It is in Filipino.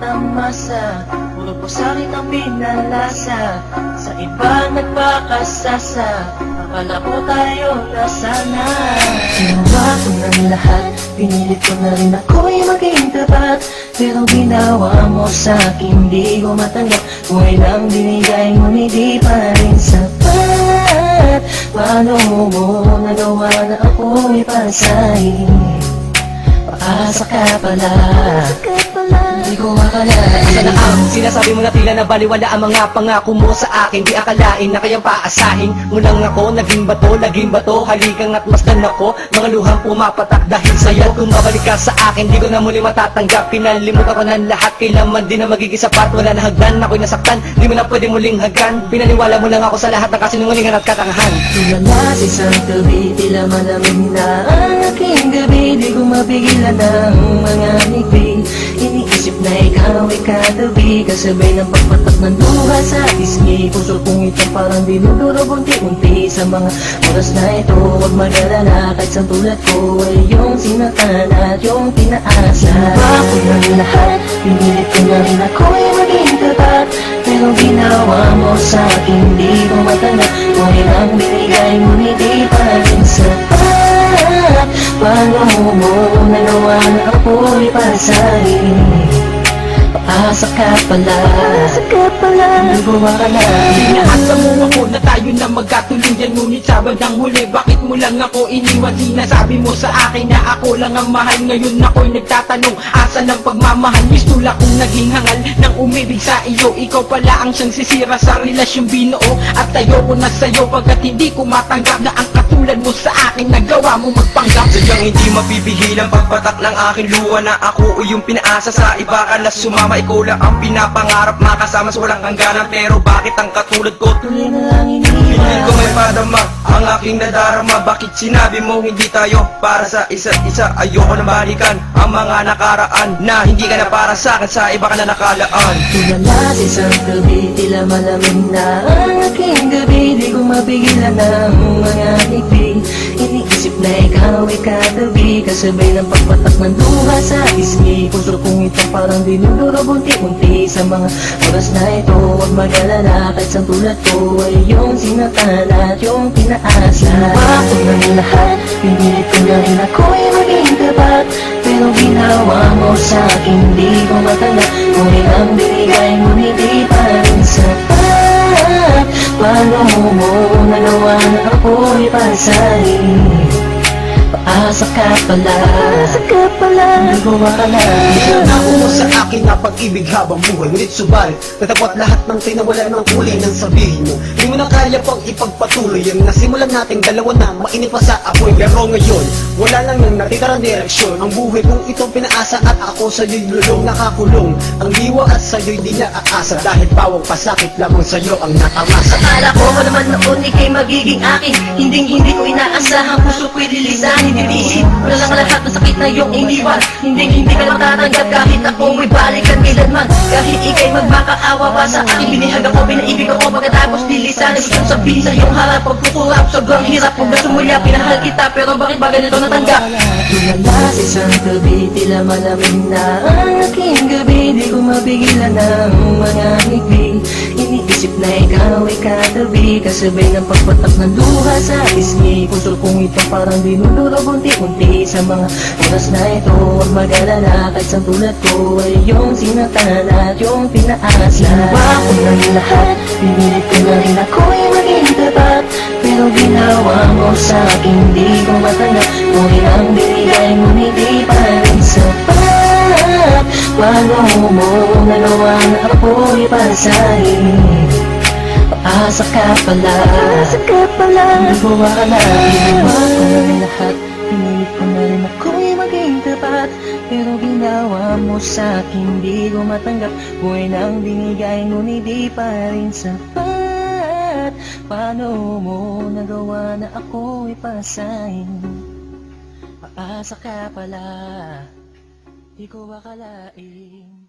tamasa, puro po sakit ang pinalasa. Sa iba nagpakasasa, akala ko tayo na sana. Ginawa ko ng lahat, pinilit ko na rin ako'y maging tapat. Pero ginawa mo sa'kin, di ko matanggap. Buhay lang binigay ngunit di pa rin sapat. Paano mo nagawa na ako'y pasahin? Paasa ka pala, di ko akalain. Sana ang sinasabi mo na tila na baliwala ang mga pangako mo sa akin. Di akalain na kayang paasahin mo lang ako. Naging bato, haligang at masdan ako. Mga luhang pumapatak dahil sa'yo. Kung babalik ka sa akin, di ko na muli matatanggap. Pinalimutan ko ng lahat, kailanman di na magiging sapat. Wala na hagdan, ako'y nasaktan, di mo na pwede muling hagdan. Pinaniwala mo lang ako sa lahat ng kasinungalingan at katangahan. Tulala sa isang gabi, tila malamig na ang aking gabi. Di ko mapigilan ng mga ngiti. Iniisip na ikaw ay katabi, kasabay ng pagpatak ng luha sa pisngi. Puso kong ito parang dinudurog unti-unti sa mga oras na ito. Huwag mag-alala, kahit sa tulad ko ay yung sinaktan at yung pinaasa. Ginawa ko ng lahat, pinilit ko na rin ako'y maging tapat. Pero ginawa mo sa'kin, di ko matanggap. Buhay lang binigay ngunit di pa rin sapat. Paano mo nagawa na ako'y pasahin? Paasa ka pala, di ko akalain. Inaasa mo ako na tayo na magkatuluyan, ngunit sa bandang huli, bakit mo lang ako iniwan? Sinasabi mo sa akin na ako lang ang mahal. Ngayon ako'y nagtatanong, asa ng pagmamahal? Mistula kong naging hangal nang umibig sa iyo. Ikaw pala ang siyang sisira sa relasyong binuo. At tayo ko na sa'yo pagkat hindi ko matanggap na ang katulad mo sa akin nagawa mo magpanggap. Sadyang hindi mapipigil ang pagpatak ng aking luha na ako yung pinaasa sa iba ka na sumama. Ikaw lang ang pinapangarap makasama sa walang hangganan. Pero bakit ang katulad ko Tuloy na lang hindi iniwan. ko may padama ang aking nadarama? Bakit sinabi mo hindi tayo para sa isa't isa? Ayoko na balikan ang mga nakaraan na hindi ka na para sa akin, sa iba ka na nakalaan. Tulala sa isang gabi, tila malamig na ang aking gabi. Di ko mapigilan ng mga ngiti. Iniisip na ikaw ay katabi, kasabay ng pagpatak ng luha sa pisngi. Puso kong ito parang dinudurog unti-unti sa mga oras na ito. Huwag mag-alala, kahit sa tulad ko ay yung sinaktan at yung pinaasa. Ginawa ko ng lahat, pinilit ko na rin ako'y maging tapat. Pero ginawa mo sa'kin, di ko matanggap. Buhay lang binigay ngunit di pa rin sapat. Paano mo nagawa na ako'y pasahin? Paasa ka pala, di ko akalain. Nako mo sa akin na pag-ibig habang buhay, ngunit subalit natapot lahat ng tinawala ng kulay ng sabihin mo. Di mo na kaya pang ipagpatuloy ang nasimulan nating dalawa na mainit pa sa apoy. Pero ngayon, wala lang nang natitirang direksyon. Ang buhay kong itong pinaasa at ako sa'yo'y lulong nakakulong. Ang liwa at sa'yo'y di na aasa, dahil bawang pasakit lamang sa'yo ang natamasa. Akala ko naman noon ika'y magiging akin. Hindi ko inaasahan, puso ko'y lilisan. Titiisin ko na lang lahat ng sakit na iyong iniwan. Hindi ka matatanggap kahit ako may balikan kailanman. Kahit ika'y magmakaawa pa sa akin. Binihag ako, pinaibig ako, pagkatapos lilisan. Gustong sabihin sa iyong harap, pagkukurap, sobrang hirap. Kung nasumulya, pinahal kita, pero bakit ba ganito natanggap? Tulala sa isang gabi, tila malamig na ang aking gabi. Di ko mapigilan ng mga ngiti. Iniisip na ikaw ay katabi, kasabay ng pagpatak ng luha sa pisngi. Puso kong ito parang dinudurog unti-unti sa mga oras na ito. Huwag mag-alala, kahit sa tulad ko ay yung sinaktan at yung pinaasa. Ginawa ko ng lahat, pinilit ko na rin ako'y maging tapat. Pero ginawa mo sa'kin, di ko matanggap. Buhay lang binigay ngunit di pa rin sapat. Paano mo nagawa na ako'y pasahin? Paasa ka pala, di ko akalain. Ginawa ko ng lahat, pinilit ko na rin ako'y maging tapat. Pero ginawa mo sa'kin, di ko matanggap. Buhay lang binigay ngunit di pa rin sapat. Paano mo nagawa na ako'y pasahin? Paasa ka pala, di ko akalain.